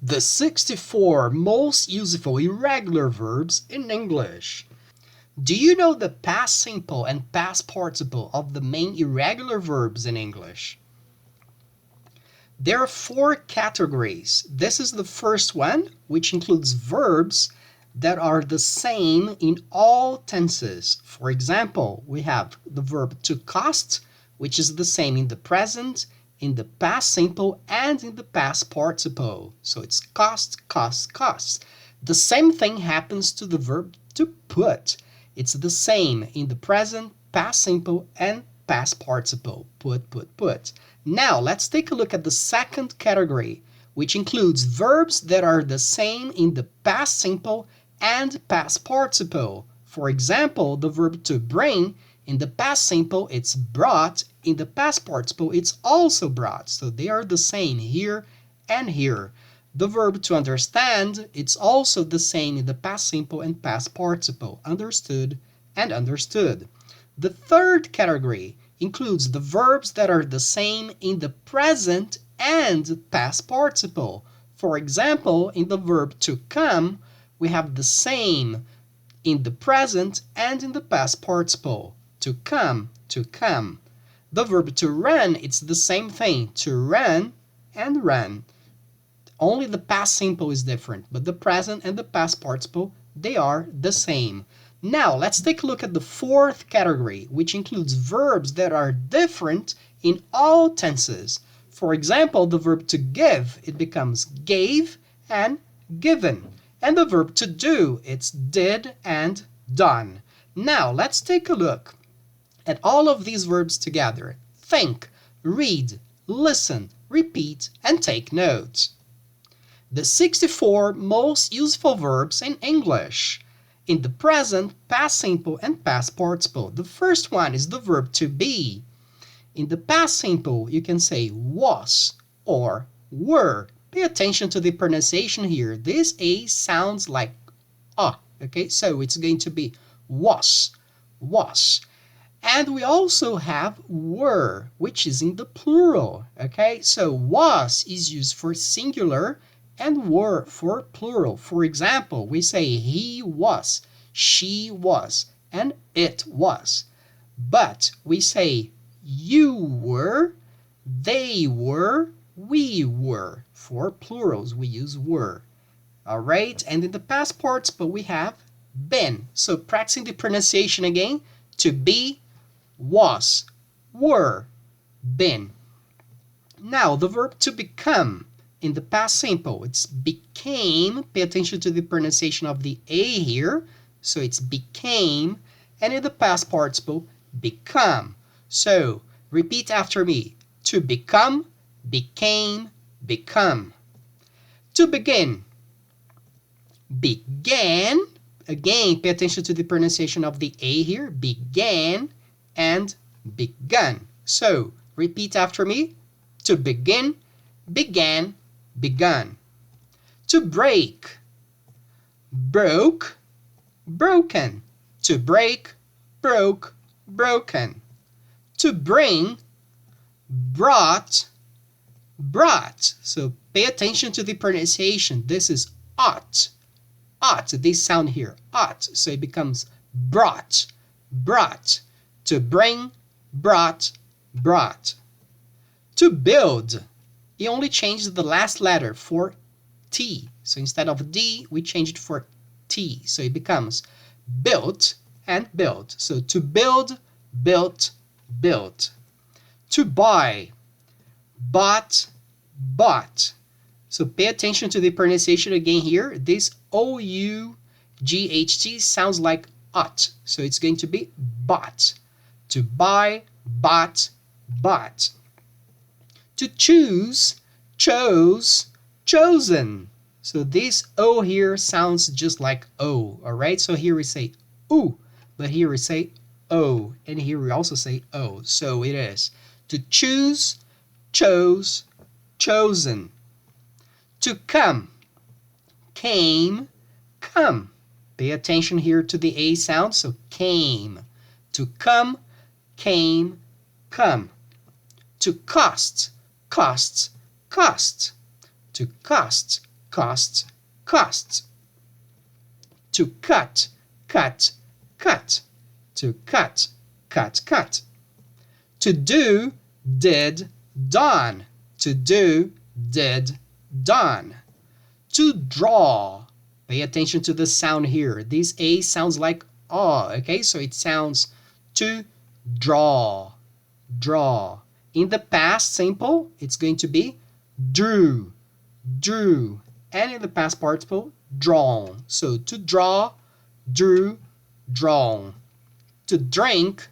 The 64 most useful irregular verbs in English. Do you know the past simple and past participle of the main irregular verbs in English? There are 4 categories. This is the first one, which includes verbs that are the same in all tenses. For example, we have the verb to cost, which is the same in the present, in the past simple, and in the past participle. So it's cost, cost, cost. The same thing happens to the verb to put. It's the same in the present, past simple, and past participle. Put, put, put. Now, let's take a look at the second category, which includes verbs that are the same in the past simple and past participle. For example, the verb to bring, in the past simple, it's brought. In the past participle, it's also brought. So they are the same here and here. The verb to understand, it's also the same in the past simple and past participle. Understood and understood. The third category includes the verbs that are the same in the present and past participle. For example, in the verb to come, we have the same in the present and in the past participle. To come, to come. The verb to run, it's the same thing. To run and run. Only the past simple is different, but the present and the past participle, they are the same. Now, let's take a look at the fourth category, which includes verbs that are different in all tenses. For example, the verb to give, it becomes gave and given. And the verb to do, it's did and done. Now, let's take a look at all of these verbs together. Think, read, listen, repeat, and take notes. The 64 most useful verbs in English. In the present, past simple, and past participle. The first one is the verb to be. In the past simple, you can say was or were. Pay attention to the pronunciation here. This A sounds like okay? So it's going to be was, was. And we also have were, which is in the plural, okay? So was is used for singular and were for plural. For example, we say he was, she was, and it was. But we say you were, they were, we were. For plurals, we use were. All right, and in the past participle, we have been. So practicing the pronunciation again, to be, was, were, been. Now, the verb to become. In the past simple, it's became. Pay attention to the pronunciation of the A here. So it's became. And in the past participle, become. So repeat after me. To become, became, become. To begin. Began. Again, pay attention to the pronunciation of the A here. Began and begun. So repeat after me. To begin, began, begun. To break. Broke, broken. To break, broke, broken. To bring, brought, brought. So pay attention to the pronunciation. This is ought, ought. This sound here, ought. So it becomes brought, brought. To bring, brought, brought. To build. You only changed the last letter for T. So instead of D, we change it for T. So it becomes built and built. So to build, built, built. To buy. Bought, bought. So pay attention to the pronunciation again here. This O-U-G-H-T sounds like ought. So it's going to be bought. To buy, bought, bought. To choose, chose, chosen. So this O here sounds just like O, all right? So here we say oo, but here we say O, and here we also say O. So it is to choose, chose, chosen. To come, came, come. Pay attention here to the A sound, so came. To come, came, come. To cost, costs, cost. To cost, cost, cost. To cut, cut, cut. To cut, cut, cut. To do, did, done. To do, did, done. To draw. Pay attention to the sound here. This A sounds like A, okay? So it sounds to draw, draw. In the past simple, it's going to be drew, drew. And in the past participle, drawn. So to draw, drew, drawn. To drink,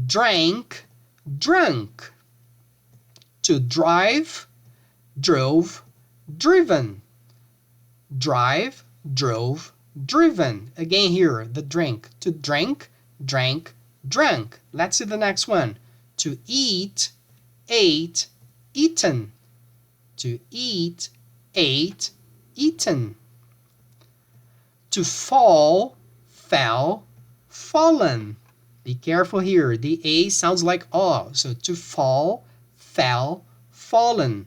drank, drunk. To drive, drove, driven. Drive, drove, driven. Again here, the drink. To drink, drank, drunk. Let's see the next one. To eat, ate, eaten. To eat, ate, eaten. To fall, fell, fallen. Be careful here. The A sounds like O. So to fall, fell, fallen.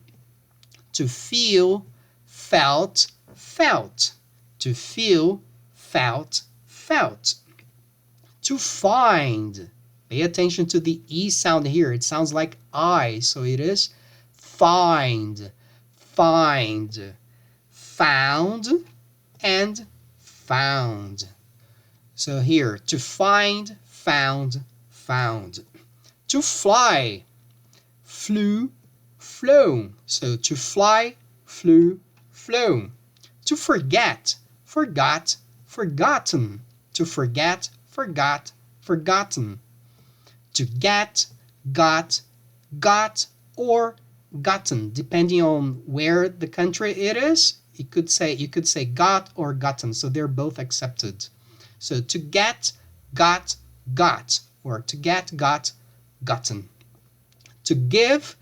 To feel, felt, felt. To feel, felt, felt. To find. Pay attention to the E sound here. It sounds like I. So it is find, find, found, and found. So here, to find, found, found. To fly, flew, flown. So to fly, flew, flown. To forget, forgot, forgotten. To forget, forgot, forgotten. To get, got, got, or gotten, depending on where the country it is. You could say got or gotten, so they're both accepted. So to get, got, got, or to get, got, gotten. To give,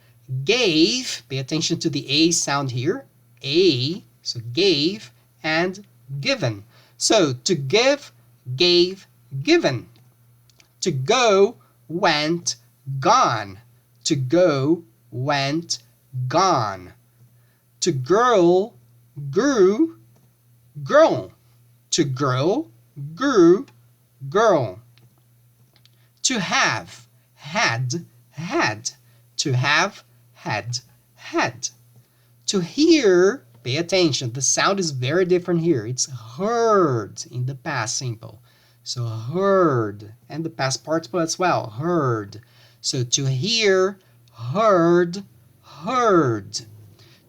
gave. Pay attention to the A sound here. A, so gave and given. So to give, gave, given. To go, went, gone. To go, went, gone. To girl, grew, grown. To grow, grew, girl. To have, had, had. To have, had, had. To hear, pay attention, the sound is very different here. It's heard in the past simple. So heard, and the past participle as well, heard. So to hear, heard, heard.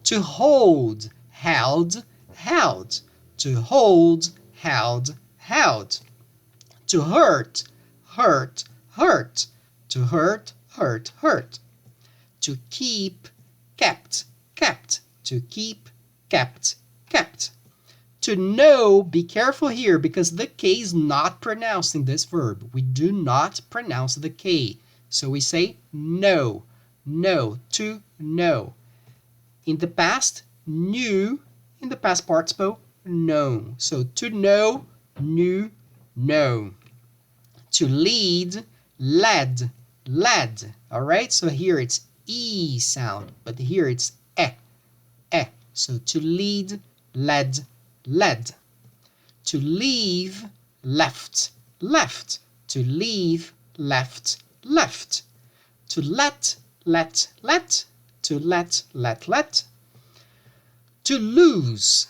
To hold, held, held. To hold, held, held. To hurt, hurt, hurt. To hurt, hurt, hurt. To keep, kept, kept. To keep, kept, kept. To know, be careful here because the K is not pronounced in this verb. We do not pronounce the K. So we say know, know, to know. In the past, knew. In the past participle, know. So to know, knew, know. To lead, led, led. All right, so here it's E sound, but here it's E, E. So to lead, led, led. To leave, left, left. To leave, left, left. To let, let, let. To let, let, let. To lose,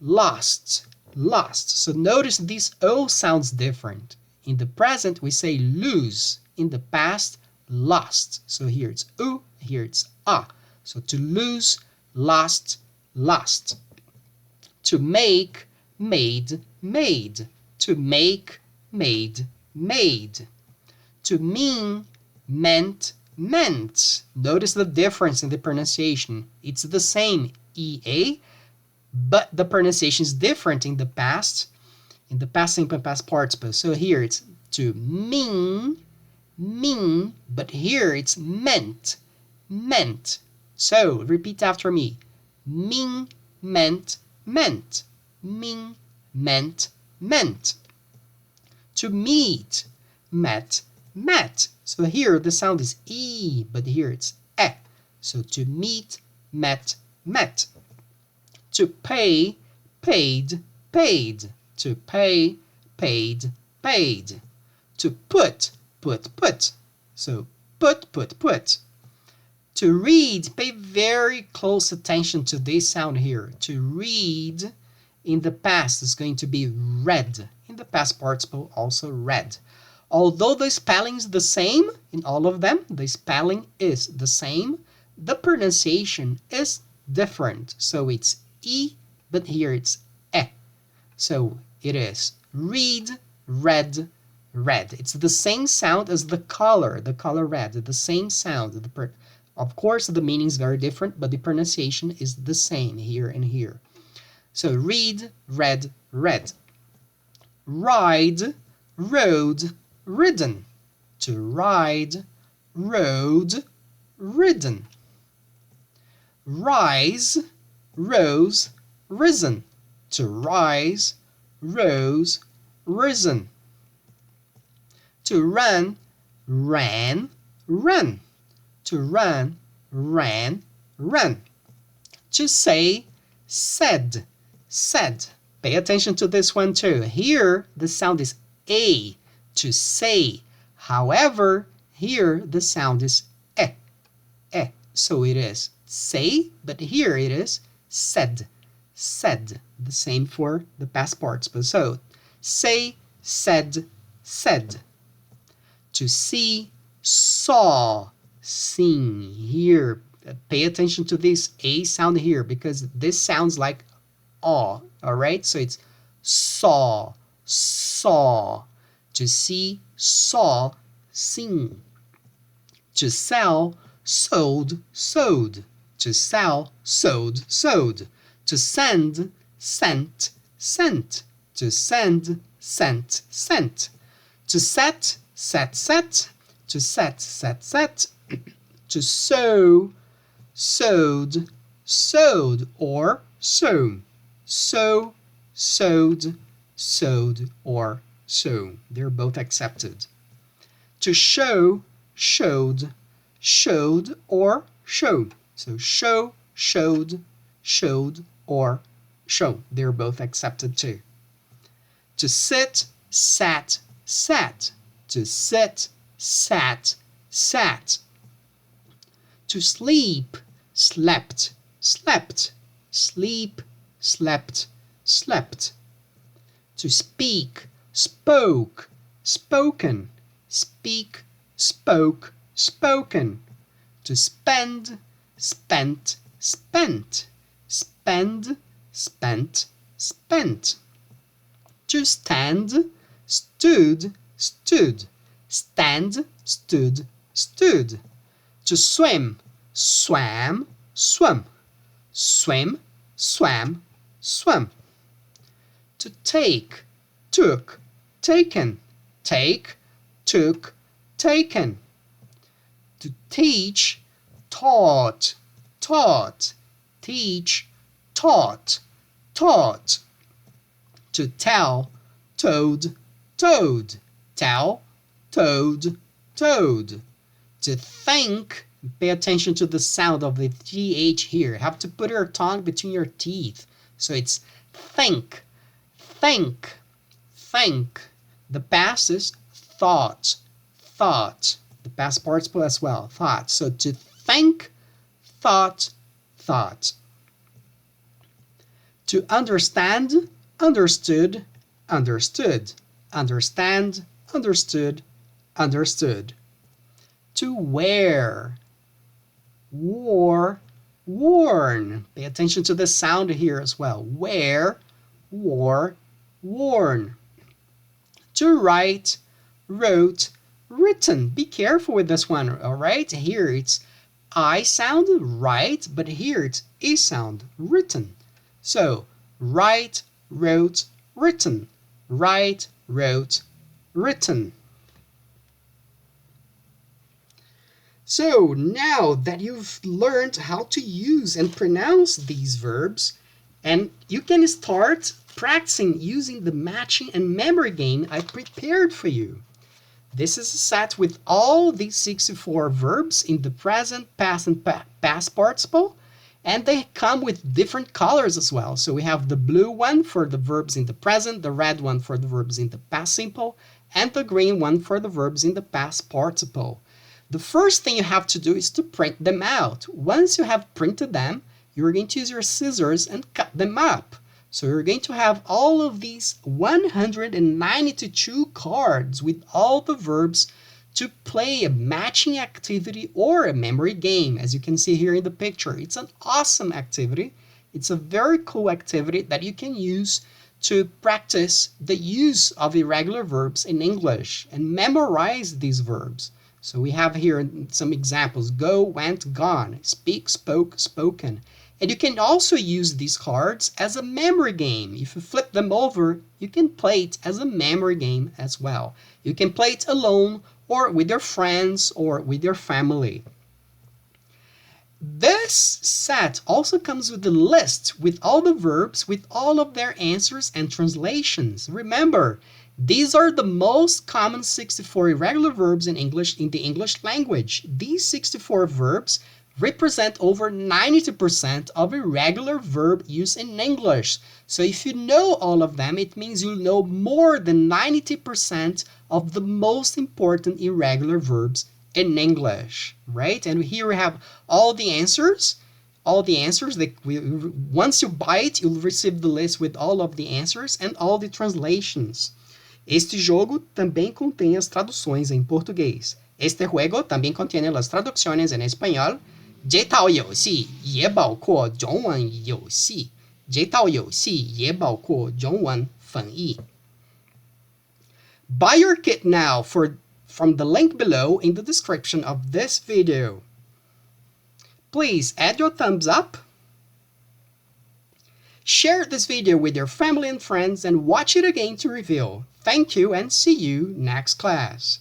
lost, lost. So notice this O sounds different. In the present, we say lose. In the past, lost. So here it's U, here it's A. So to lose, lost, lost. To make, made, made. To make, made, made. To mean, meant, meant. Notice the difference in the pronunciation. It's the same EA, but the pronunciation is different in the past simple and past participle. So here it's to mean, mean, but here it's meant, meant. So repeat after me. Mean, meant, meant. Mean, meant, meant. To meet, met, met. So here the sound is E, but here it's E. So to meet, met, met. To pay, paid, paid. To pay, paid, paid. To put, put. So put. To read, pay very close attention to this sound here. To read in the past is going to be read. In the past participle, also read. Although the spelling is the same in all of them, the spelling is the same, the pronunciation is different. So it's E, but here it's E. So it is read, read, red. It's the same sound as the color red, the same sound. Of course, the meaning is very different, but the pronunciation is the same here and here. So read, read, read. Ride, rode, ridden. To ride, rode, ridden. Rise, rose, risen. To rise, rose, risen. To run, ran, run. To run, ran, run. To say, said, said. Pay attention to this one too. Here, the sound is A, to say. However, here the sound is E, E. So it is say, but here it is said, said. The same for the past participle. So, say, said, said. To see, saw, sing. Here, pay attention to this A sound here because this sounds like aw, all right? So it's saw, saw. To see, saw, sing. To sell, sold, sewed. To sell, sold, sewed. To send, sent, sent. To send, sent, sent. To set, set, set. To set, set, set. To sew, sewed, sewed, or sewn. Sew, sewed, sewed, or sewn. They're both accepted. To show, showed, showed, or showed. So show, showed, showed, or shown. They're both accepted too. To sit, sat, sat. To sit, sat, sat. To sleep, slept, slept. Sleep, slept, slept. To speak, spoke, spoken. Speak, spoke, spoken. To spend, spent, spent. Spend, spent, spent. To stand, stood, stood. Stand, stood, stood. To swim, swam, swum. Swim, swam, swum. To take, took, taken. Take, took, taken. To teach, taught, taught. Teach, taught, taught. To tell, told, told. Tell, told, told. To think, pay attention to the sound of the TH here. You have to put your tongue between your teeth. So it's think, think, think. The past is thought, thought. The past participle as well, thought. So to think, thought, thought. To understand, understood, understood. Understand, understood, understood. To wear, wore, worn. Pay attention to the sound here as well. Wear, wore, worn. To write, wrote, written. Be careful with this one, all right? Here it's I sound, right, but here it's E sound, written. So, write, wrote, written. Write, wrote, written. So now that you've learned how to use and pronounce these verbs, and you can start practicing using the matching and memory game I prepared for you. This is a set with all these 64 verbs in the present, past, and past participle, And they come with different colors as well. So we have the blue one for the verbs in the present, the red one for the verbs in the past simple, and the green one for the verbs in the past participle. The first thing you have to do is to print them out. Once you have printed them, you're going to use your scissors and cut them up. So you're going to have all of these 192 cards with all the verbs to play a matching activity or a memory game, as you can see here in the picture. It's an awesome activity. It's a very cool activity that you can use to practice the use of irregular verbs in English and memorize these verbs. So we have here some examples: go, went, gone, speak, spoke, spoken. And you can also use these cards as a memory game. If you flip them over, you can play it as a memory game as well. You can play it alone or with your friends or with your family. This set also comes with a list with all the verbs, with all of their answers and translations. Remember, these are the most common 64 irregular verbs in English in the English language. These 64 verbs represent over 92% of irregular verb use in English. So if you know all of them, it means you know more than 90% of the most important irregular verbs in English, right? And here we have all the answers. Once you buy it, you'll receive the list with all of the answers and all the translations. Este jogo também contém as traduções em português. Este juego también contiene las traducciones en español. 这套游戏也包括中文游戏。这套游戏也包括中文翻译。Buy your kit now from the link below in the description of this video. Please add your thumbs up. Share this video with your family and friends and watch it again to review. Thank you and see you next class.